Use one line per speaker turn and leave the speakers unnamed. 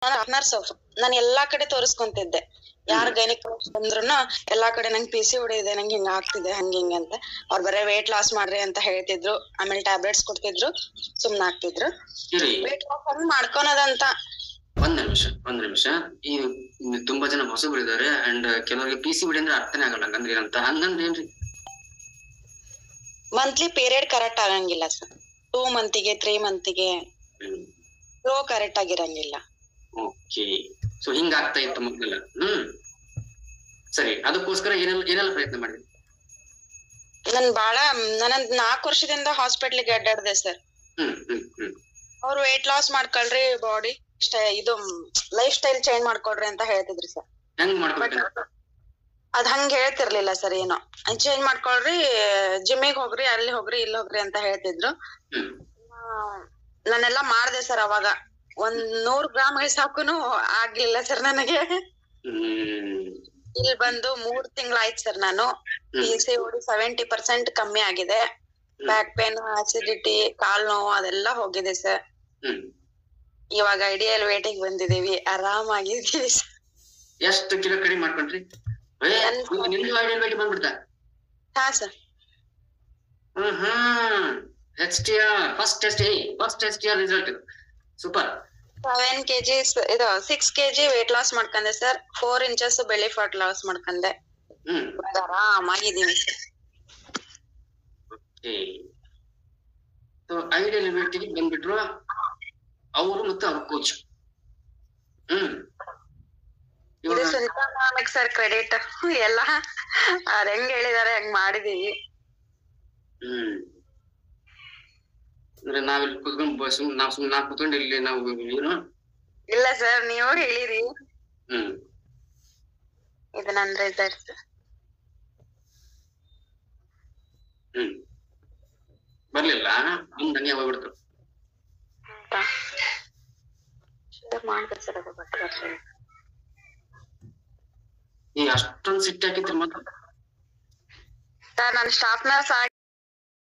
Nurse ನಾನು ಎಲ್ಲಾ ಕಡೆ ತೋರಿಸ್ಕೊಂತಿದ್ದೆ. ಯಾರ್ ಗೈನಿಕಾಲಜಿಸ್ಟ್ ಬಂದ್ರುನು ಎಲ್ಲಾ ಕಡೆ ನಂಗೆ PCOD ಇದೆ, ನಂಗೆ ಹಿಂಗ ಆಗ್ತಿದೆ ಹಂಗ ಹಿಂಗ ಅಂತ. ಅವ್ರು ಬರೇ ವೇಟ್ ಲಾಸ್ ಮಾಡ್ರಿ ಅಂತ ಹೇಳ್ತಿದ್ರು, ಆಮೇಲೆ ಟ್ಯಾಬ್ಲೆಟ್ಸ್ ಕೊಡ್ತಿದ್ರು, ಸುಮ್ನ ಆಗ್ತಿದ್ರು. Weight loss ಮಾಡ್ಕೊಳದಂತ.
ಒಂದ್ ನಿಮಿಷ ಈ ತುಂಬಾ ಜನ ಹೊಸಬ್ರು ಇದಾರೆ ಅಂಡ್ ಕೆಲವರಿಗೆ PCOD ಅಂದ್ರೆ ಅರ್ಥನೇ ಆಗಲ್ಲ. ಹಂಗಂದ್ರೆ ಏನಂತ? ಹಂಗಂದ್ರೆ ಏನ್ರಿ?
ಮಂತ್ಲಿ ಪೀರಿಯಡ್ ಕರೆಕ್ಟ್ ಆಗಂಗಿಲ್ಲ ಸರ್. 2 ಮಂತಿಗೆ 3 ಮಂತಿಗೆ ಫ್ಲೋ ಕರೆಕ್ಟ್ ಆಗಿರಂಗಿಲ್ಲ.
ಓಕೆ, ಸೊ ಹಿಂಗ ಆಗ್ತಾ ಇತ್ತು ಮೊದಲೆಲ್ಲ. ಸರಿ, ಅದಕ್ಕೋಸ್ಕರ ಏನೆಲ್ಲ ಪ್ರಯತ್ನ ಮಾಡಿದ್ರಿ?
ನಾನು 4 ವರ್ಷದಿಂದ ಹಾಸ್ಪಿಟ್ಲಿಗೆ ಅಡ್ಡಾಡ್ದೆ ಸರ್. ಅವ್ರು ವೇಟ್ ಲಾಸ್ ಮಾಡ್ಕೊಳ್ರಿ, ಬಾಡಿ ಇದು ಲೈಫ್ ಸ್ಟೈಲ್ ಚೇಂಜ್ ಮಾಡ್ಕೊಳ್ರಿ ಅಂತ ಹೇಳ್ತಿದ್ರಿ ಸರ್. ಅದ್ ಹಂಗ ಹೇಳ್ತಿರ್ಲಿಲ್ಲ ಸರ್. ಏನೋ ಚೇಂಜ್ ಮಾಡ್ಕೊಳ್ರಿ, ಜಿಮ್ಮಿಗ್ ಹೋಗ್ರಿ, ಅಲ್ಲಿ ಹೋಗ್ರಿ, ಇಲ್ಲಿ ಹೋಗ್ರಿ ಅಂತ ಹೇಳ್ತಿದ್ರು. ನಾನೆಲ್ಲಾ ಮಾಡ್ದೆ ಸರ್. ಅವಾಗ 100 ಗ್ರಾಮ್ ಇಳ್ಸಾಕುನು ಆಗ್ಲಿಲ್ಲ ಸರ್ ನನಗೆ. ಇಲ್ಲಿ ಬಂದು 3 ತಿಂಗಳಾಯ್ತು ಸರ್. ನಾನು PCOD 70% ಕಮ್ಮಿ ಆಗಿದೆ. ಬ್ಯಾಕ್ ಪೇನ್, ಅಸಿಡಿಟಿ, ಕಾಲ್ ನೋವು ಅದೆಲ್ಲ ಹೋಗಿದೆ ಸರ್. ಇವಾಗ ಐಡಿಯಲ್ ವೇಟಿಗೆ ಬಂದಿದೀವಿ, ಆರಾಮಾಗಿದ್ದೀವಿ ಸರ್.
ಎಷ್ಟು ಕಿಲೋ ಕಡಿಮೆ ಮಾಡ್ಕೊಂಡ್ರಿ? ಹಾ
sir.
First test result super.
7 kg ಇದು 6 kg ವೇಟ್ ಲಾಸ್ ಮಾಡ್ಕೊಂಡೆ ಸರ್. 4 inches ಬೆಳಿ ಫ್ಯಾಟ್ ಲಾಸ್ ಮಾಡ್ಕೊಂಡೆ. ಆರಾಮಾಗಿದ್ದೀನಿ ಸರ್.
ಐಡಿಯಲ್ ವೇಟಿಗೆ ಬಂದ್ಬಿಟ್ರು ಅವರು ಮತ್ತು ಅವ್ರ ಕೋಚ್.
ಸರ್ ಕ್ರೆಡಿಟ್ ಎಲ್ಲ ಅವ್ರ ಹೆಂಗ್ ಹೇಳಿದಾರೆ ಹಂಗ್ ಮಾಡಿದೀವಿ.
ಅಂದ್ರೆ ನಾವಿಲ್ಲಿ ಕುತ್ಕೊಂಡು ನಾವು ಕುತ್ಕೊಂಡು ಇಲ್ಲಿ ನಾವು ಏನು
ಇಲ್ಲ ಸರ್, ನೀವು ಹೇಳಿರಿ. ಇದು ನನ್ ರಿಸಲ್ಟ್.
ಬರ್ಲಿಲ್ಲ, ಹಂಗೆ ಹೋಗ್ಬಿಡ್ತು. ಈ ಅಷ್ಟೊಂದು ಸಿಟ್ಟಾಕಿತ್ರಿ ಮತ್ತೆ
ಸರ್. ನಾನು ಸ್ಟಾಫ್ ನರ್ಸ್